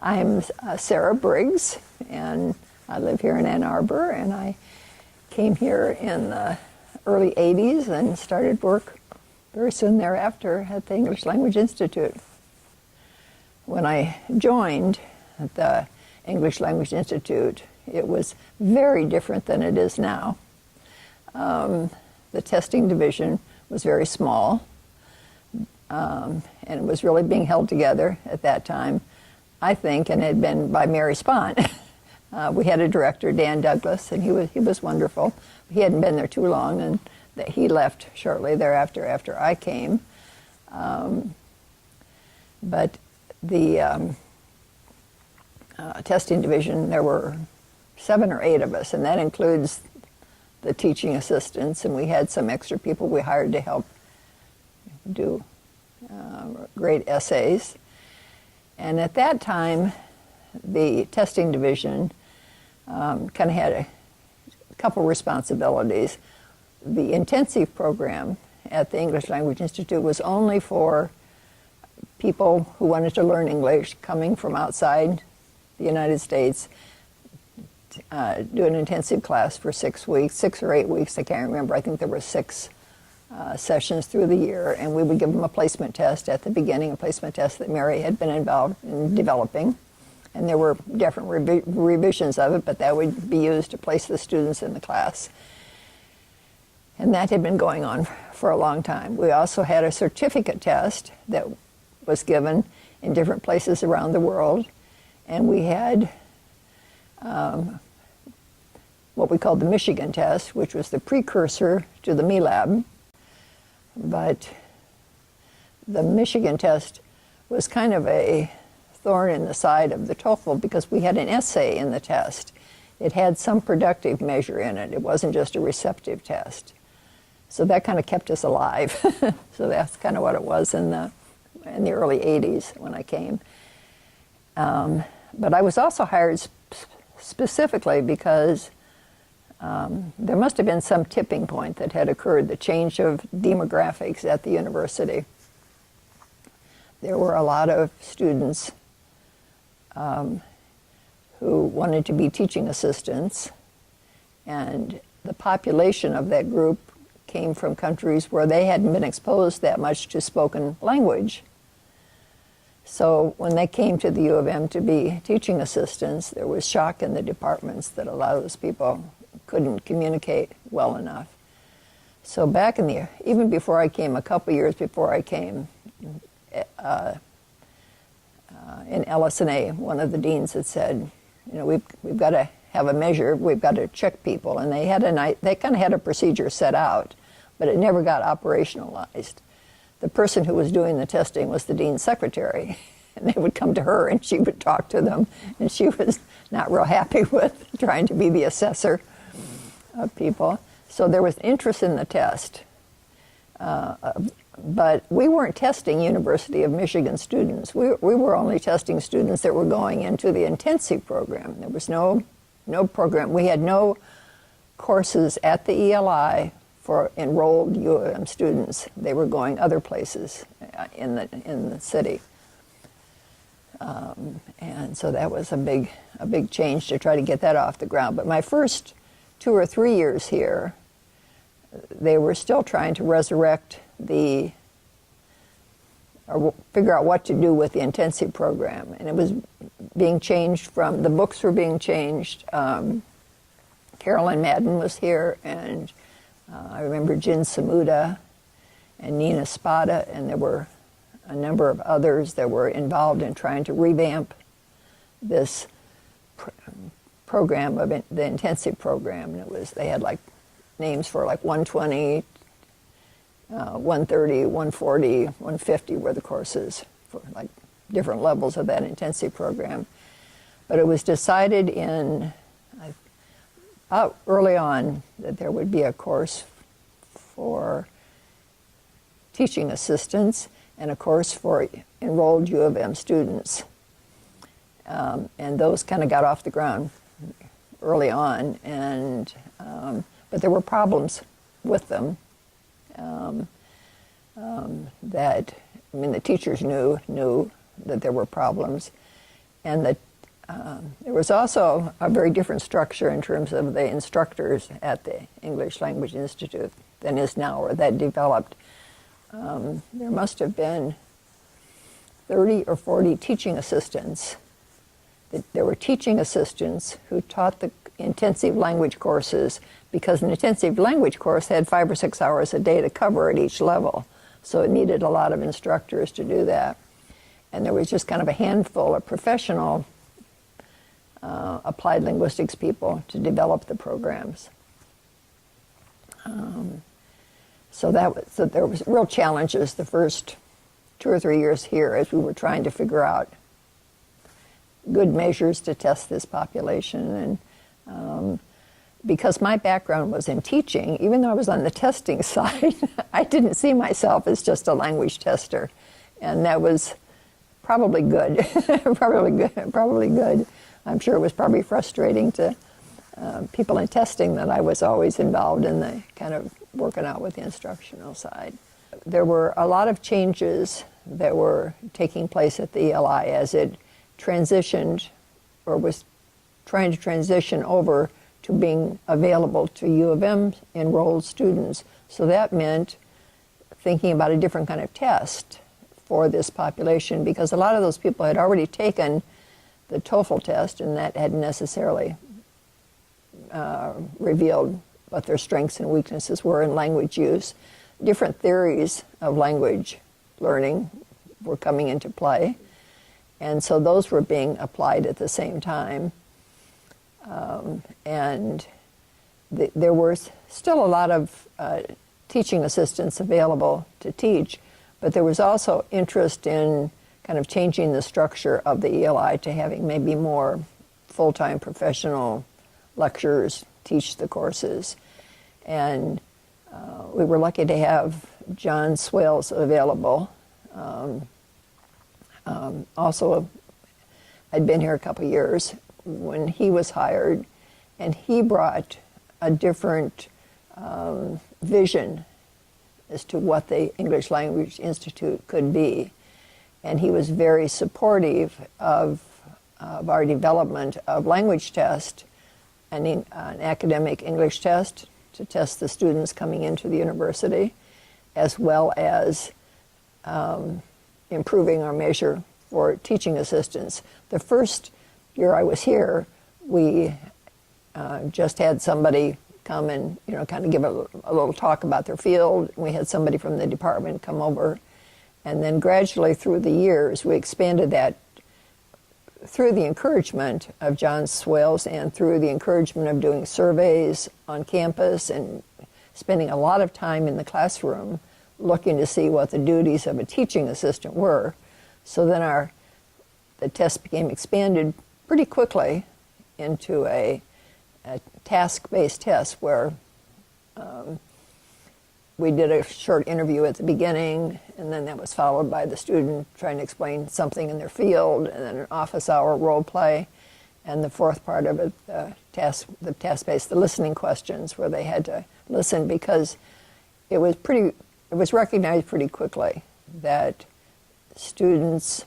I'm Sarah Briggs, and I live here in Ann Arbor, and I came here in the early 80s and started work very soon thereafter at the English Language Institute. When I joined the English Language Institute, it was very different than it is now. The testing division was very small, and it was really being held together at that time, I think, and it had been by Mary Spahn. We had a director, Dan Douglas, and he was wonderful. He hadn't been there too long, and he left shortly thereafter after I came. But the testing division, there were 7 or 8 of us, and that includes the teaching assistants, and we had some extra people we hired to help do great essays. And at that time, the testing division kind of had a couple responsibilities. The intensive program at the English Language Institute was only for people who wanted to learn English coming from outside the United States, do an intensive class for 6 weeks, 6 or 8 weeks, I can't remember. I think there were 6 sessions through the year, and we would give them a placement test at the beginning, a placement test that Mary had been involved in developing. And there were different revisions of it, but that would be used to place the students in the class. And that had been going on for a long time. We also had a certificate test that was given in different places around the world, and we had what we called the Michigan test, which was the precursor to the MELAB. But the Michigan test was kind of a thorn in the side of the TOEFL because we had an essay in the test. It had some productive measure in it. It wasn't just a receptive test. So that kind of kept us alive. So that's kind of what it was in the early 80s when I came. But I was also hired specifically because there must have been some tipping point that had occurred, the change of demographics at the university. There were a lot of students who wanted to be teaching assistants, and the population of that group came from countries where they hadn't been exposed that much to spoken language. So when they came to the U of M to be teaching assistants, there was shock in the departments that a lot of those people couldn't communicate well enough. So back in even before I came, a couple years before I came, in LS&A, one of the deans had said, you know, we've got to have a measure, we've got to check people, and they kind of had a procedure set out, but it never got operationalized. The person who was doing the testing was the dean's secretary, and they would come to her and she would talk to them, and she was not real happy with trying to be the assessor of people. So there was interest in the test, but we weren't testing University of Michigan students. We were only testing students that were going into the intensive program. There was no program. We had no courses at the ELI for enrolled U of M students. They were going other places in the city. And so that was a big change to try to get that off the ground. But my first 2 or 3 years here, they were still trying to resurrect or figure out what to do with the intensive program. And it was being changed the books were being changed. Carolyn Madden was here, and I remember Jin Samuda and Nina Spada, and there were a number of others that were involved in trying to revamp this program of the intensive program. And they had like names for like 120, 130, 140, 150 were the courses for like different levels of that intensive program. But it was decided early on that there would be a course for teaching assistants and a course for enrolled U of M students. And those kind of got off the ground early on, but there were problems with them that, I mean, the teachers knew that there were problems. And there was also a very different structure in terms of the instructors at the English Language Institute than is now, or that developed. There must have been 30 or 40 teaching assistants. There were teaching assistants who taught the intensive language courses, because an intensive language course had 5 or 6 hours a day to cover at each level. So it needed a lot of instructors to do that. And there was just kind of a handful of professional applied linguistics people to develop the programs. So there was real challenges the first 2 or 3 years here as we were trying to figure out good measures to test this population. And because my background was in teaching, even though I was on the testing side, I didn't see myself as just a language tester. And that was probably good, probably good. I'm sure it was probably frustrating to people in testing that I was always involved in the kind of working out with the instructional side. There were a lot of changes that were taking place at the ELI as it transitioned, or was trying to transition over to being available to U of M enrolled students. So that meant thinking about a different kind of test for this population, because a lot of those people had already taken the TOEFL test, and that hadn't necessarily revealed what their strengths and weaknesses were in language use. Different theories of language learning were coming into play, and so those were being applied at the same time. And there were still a lot of teaching assistants available to teach, but there was also interest in kind of changing the structure of the ELI to having maybe more full-time professional lecturers teach the courses. And we were lucky to have John Swales available. Also, I'd been here a couple years when he was hired, and he brought a different vision as to what the English Language Institute could be. And he was very supportive of our development of language test, an academic English test to test the students coming into the university, as well as improving our measure for teaching assistants. The first year I was here, we just had somebody come and kind of give a little talk about their field. We had somebody from the department come over, and then gradually through the years we expanded that through the encouragement of John Swales and through the encouragement of doing surveys on campus and spending a lot of time in the classroom looking to see what the duties of a teaching assistant were. So then the test became expanded pretty quickly into a task-based test where we did a short interview at the beginning, and then that was followed by the student trying to explain something in their field, and then an office hour role play, and the fourth part of it, the task-based, the listening questions, where they had to listen, because it was recognized pretty quickly that students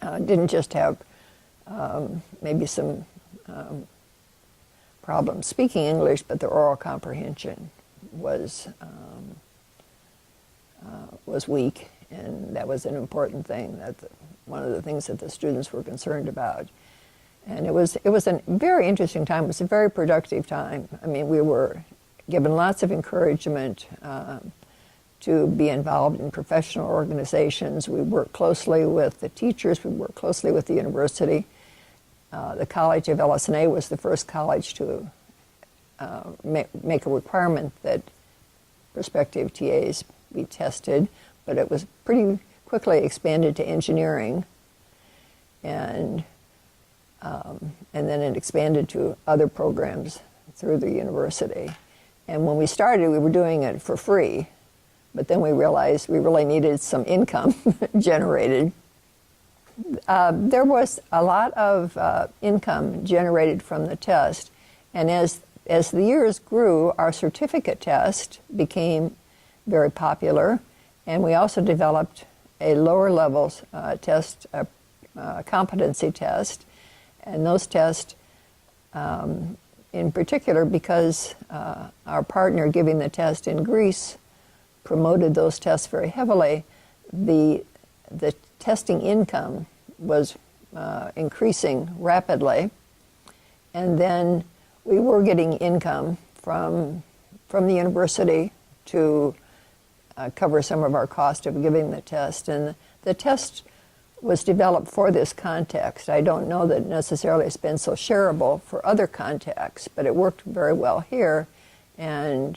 didn't just have maybe some problems speaking English, but their oral comprehension was weak, and that was an important thing. One of the things that the students were concerned about. And it was a very interesting time. It was a very productive time. I mean, we were given lots of encouragement to be involved in professional organizations. We worked closely with the teachers. We worked closely with the university. The College of LS&A was the first college to make a requirement that prospective TAs be tested, but it was pretty quickly expanded to engineering, and then it expanded to other programs through the university. And when we started, we were doing it for free, but then we realized we really needed some income generated. There was a lot of income generated from the test, and as the years grew, our certificate test became very popular, and we also developed a lower levels test, competency test. And those tests, in particular, because our partner giving the test in Greece promoted those tests very heavily, the testing income was increasing rapidly. And then we were getting income from the university to cover some of our cost of giving the test. And the test was developed for this context. I don't know that necessarily it's been so shareable for other contexts, but it worked very well here. And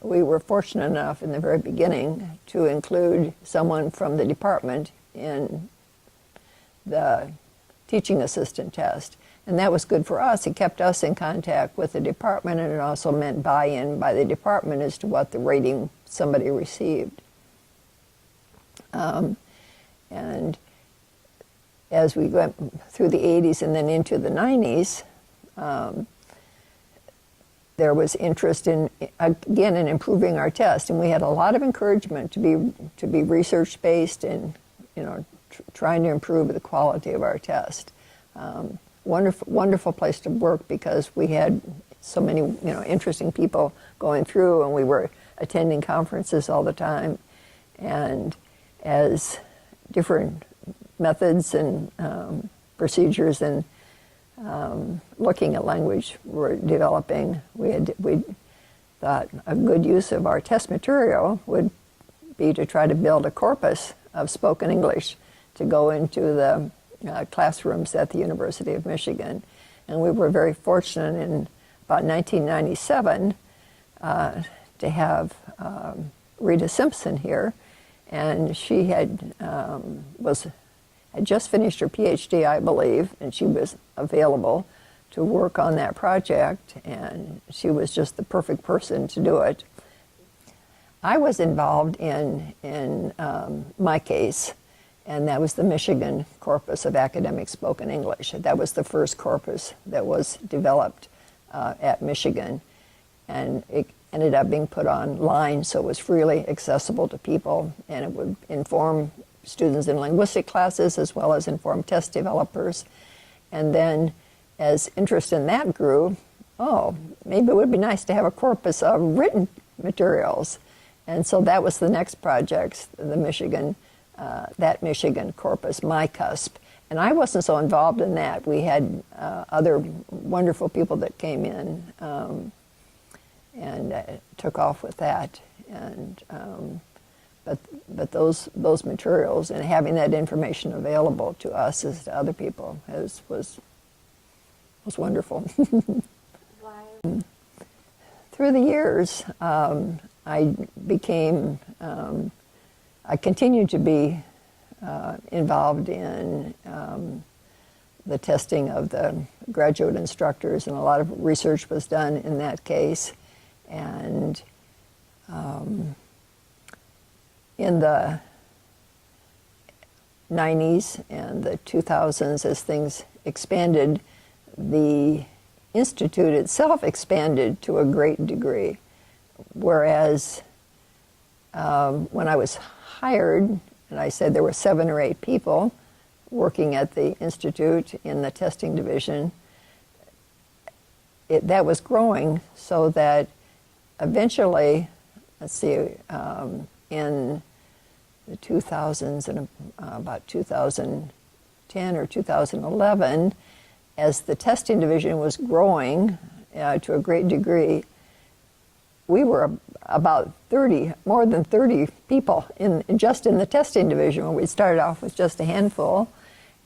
we were fortunate enough in the very beginning to include someone from the department in the teaching assistant test. And that was good for us. It kept us in contact with the department, and it also meant buy-in by the department as to what the rating somebody received. And as we went through the 80s and then into the 90s, there was interest in, again, in improving our test. And we had a lot of encouragement to be research-based and, trying to improve the quality of our test. Wonderful place to work because we had so many, interesting people going through, and we were attending conferences all the time. And as different methods and procedures and looking at language were developing, we thought a good use of our test material would be to try to build a corpus of spoken English to go into the classrooms at the University of Michigan. And we were very fortunate in about 1997 to have Rita Simpson here, and she had just finished her PhD, I believe, and she was available to work on that project, and she was just the perfect person to do it. I was involved in my case, and that was the Michigan Corpus of Academic Spoken English. That was the first corpus that was developed at Michigan, and it ended up being put online, so it was freely accessible to people, and it would inform students in linguistic classes as well as inform test developers. And then as interest in that grew, maybe it would be nice to have a corpus of written materials. And so that was the next project, the Michigan corpus, MyCusp. And I wasn't so involved in that. We had other wonderful people that came in and took off with that. And but those materials and having that information available to us as to other people was wonderful. Why? Through the years, I continued to be involved in the testing of the graduate instructors, and a lot of research was done in that case. And in the 90s and the 2000s, as things expanded, the Institute itself expanded to a great degree. Whereas when I was hired, and I said there were 7 or 8 people working at the Institute in the testing division, that was growing so that eventually, in the 2000s and about 2010 or 2011, as the testing division was growing to a great degree, we were about more than 30 people just in the testing division, where we started off with just a handful,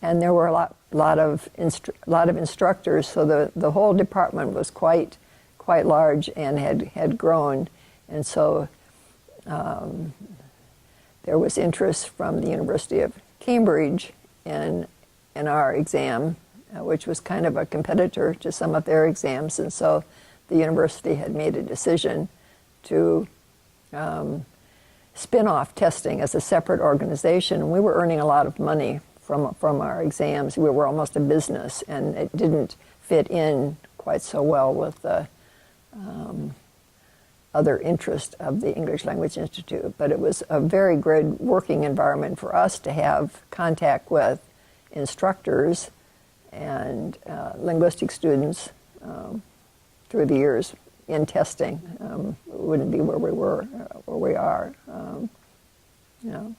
and there were a lot of instructors, so the whole department was quite large and had grown, and so there was interest from the University of Cambridge in our exam, which was kind of a competitor to some of their exams, and so the university had made a decision to spin off testing as a separate organization, and we were earning a lot of money from our exams. We were almost a business, and it didn't fit in quite so well with the other interest of the English Language Institute. But it was a very good working environment for us to have contact with instructors and linguistic students through the years in testing, we wouldn't be where we were, where we are. You know.